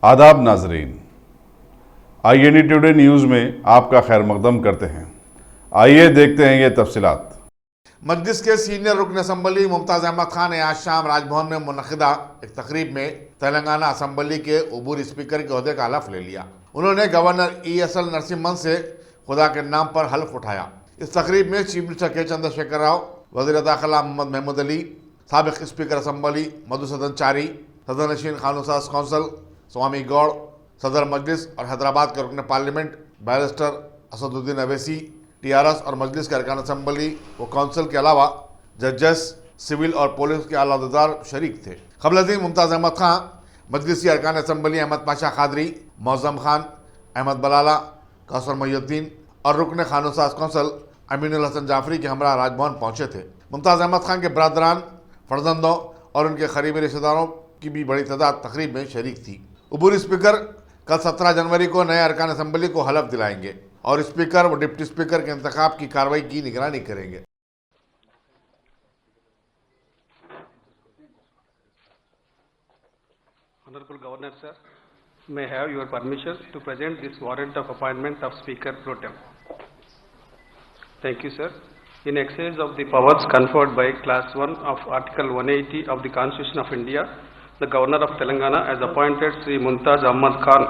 आदाब नाजरीन, INE today news में आपका खैर मकदम करते हैं। आइए देखते हैं ये तफसीलात। मजलिस के सीनियर रुकन असम्बली मुमताज़ अहमद खान ने आज शाम राजभवन में मुनक़िदा एक तकरीब में तेलंगाना असम्बली के अबूरी स्पीकर के ओहदे का हलफ ले लिया। उन्होंने गवर्नर ESL नरसिम्हन से खुदा के नाम पर हलफ उठाया। इस तकरीब में चीफ मिनिस्टर के चंद्रशेखर राव, वज़ीर दाखिला मोहम्मद महमूद अली, साबिक़ स्पीकर असम्बली मधुसूदन चारी, सदर नशीन कानून साज कौंसल स्वामी गौड़, सदर मजलिस और हैदराबाद के रुकन parliament barrister Asaduddin Owaisi, TRS और मजलिस के अरकान असम्बली व कौंसिल के अलावा जजेस, सिविल और पुलिस के आलादार शरीक थे। क़ब्ल मुमताज़ अहमद खान, मजलिसी अरकान असम्बली अहमद पाशा खादरी, मौज़म खान, अहमद बलाला, कौसर मोहिउद्दीन और रुकन कानून साज कौंसल अमीनुल हसन जाफरी के हमरा राजभवन पहुँचे थे। मुमताज़ अहमद खान के बरदरान, फर्जंदों और उनके करीबी रिश्तेदारों की भी बड़ी तादाद तकरीब में शरीक थी। अबूरी स्पीकर कल 17 जनवरी को नए अरकान असम्बली को हलफ दिलाएंगे और स्पीकर व डिप्टी स्पीकर के इंतखाब की कार्रवाई की निगरानी करेंगे। Honorable Governor, sir, may I have your permission to present this warrant of appointment of Speaker Pro Tem. Thank you, sir. In exchange of the powers conferred by Class 1 of Article 180 of the Constitution of India, the Governor of Telangana has appointed Sri Mumtaz Ahmad Khan,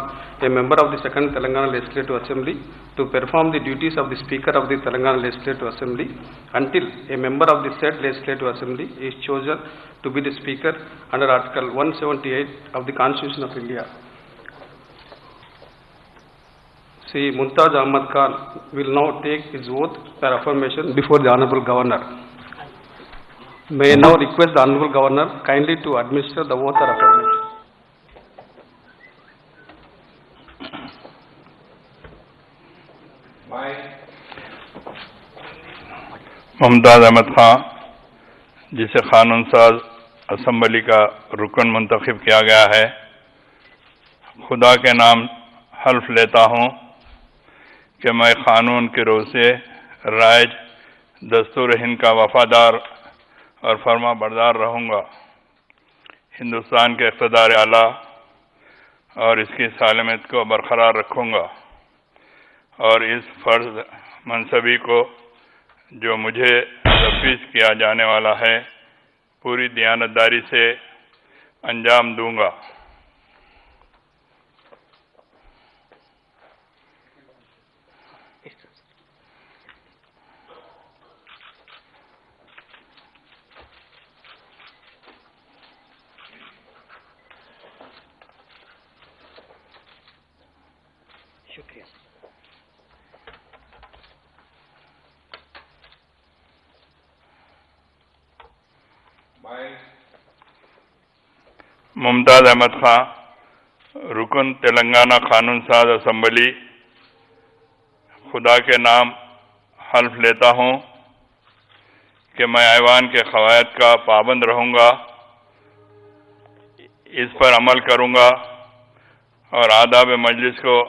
a member of the 2nd Telangana Legislative Assembly, to perform the duties of the Speaker of the Telangana Legislative Assembly until a member of the said Legislative Assembly is chosen to be the Speaker under Article 178 of the Constitution of India. Sri Mumtaz Ahmad Khan will now take his oath or affirmation before the Honorable Governor. May I now request the Honorable Governor kindly to administer the oath or affirmation. Mumtaz Ahmad Khan, जिसे कानून साज assembly का रुकन मुंतखब किया गया है, खुदा के नाम हल्फ लेता हूँ कि मैं कानून के रोज़ से राइज दस्तूर हिंद का वफादार और फर्मा बरदार रहूँगा, हिंदुस्तान के इक़्तिदार आला और इसकी सालमियत को बरकरार रखूँगा और इस फ़र्ज़ मनसबी को जो मुझे तफवीज़ किया जाने वाला है पूरी दयानतदारी से अंजाम दूँगा। शुक्रिया। मुमताज़ अहमद खान, रुकन तेलंगाना कानून साज असम्बली, खुदा के नाम हल्फ लेता हूँ कि मैं ऐवान के क़वायद का पाबंद रहूँगा, इस पर अमल करूँगा और आदाब मजलिस को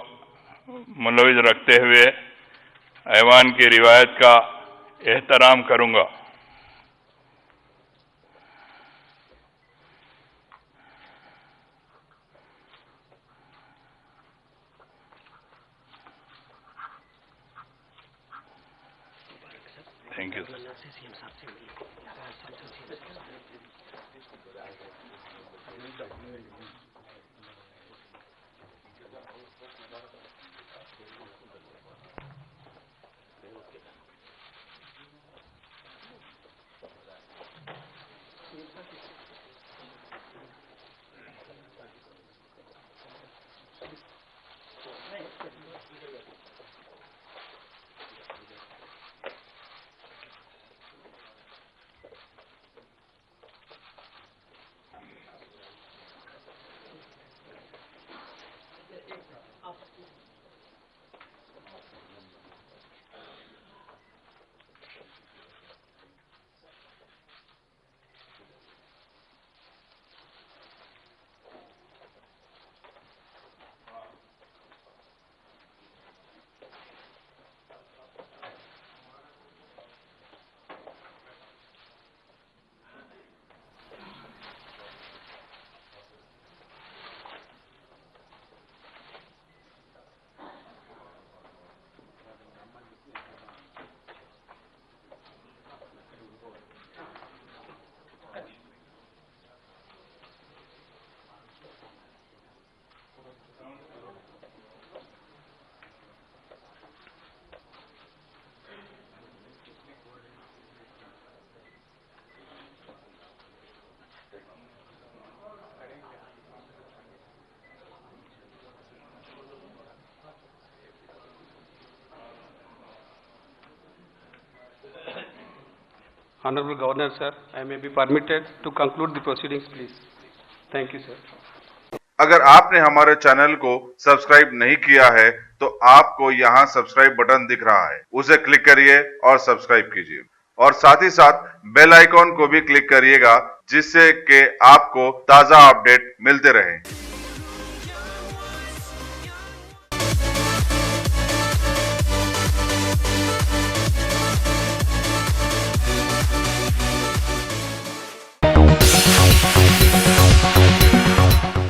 मुलविज़ रखते हुए ऐवान की रिवायत का एहतराम करूँगा। Thank you. Honorable Governor, sir, I may be permitted to conclude the proceedings, please. Thank you, sir. अगर आपने हमारे चैनल को सब्सक्राइब नहीं किया है तो आपको यहाँ सब्सक्राइब बटन दिख रहा है, उसे क्लिक करिए और सब्सक्राइब कीजिए और साथ ही साथ बेल आइकॉन को भी क्लिक करिएगा जिससे कि आपको ताजा अपडेट मिलते रहें।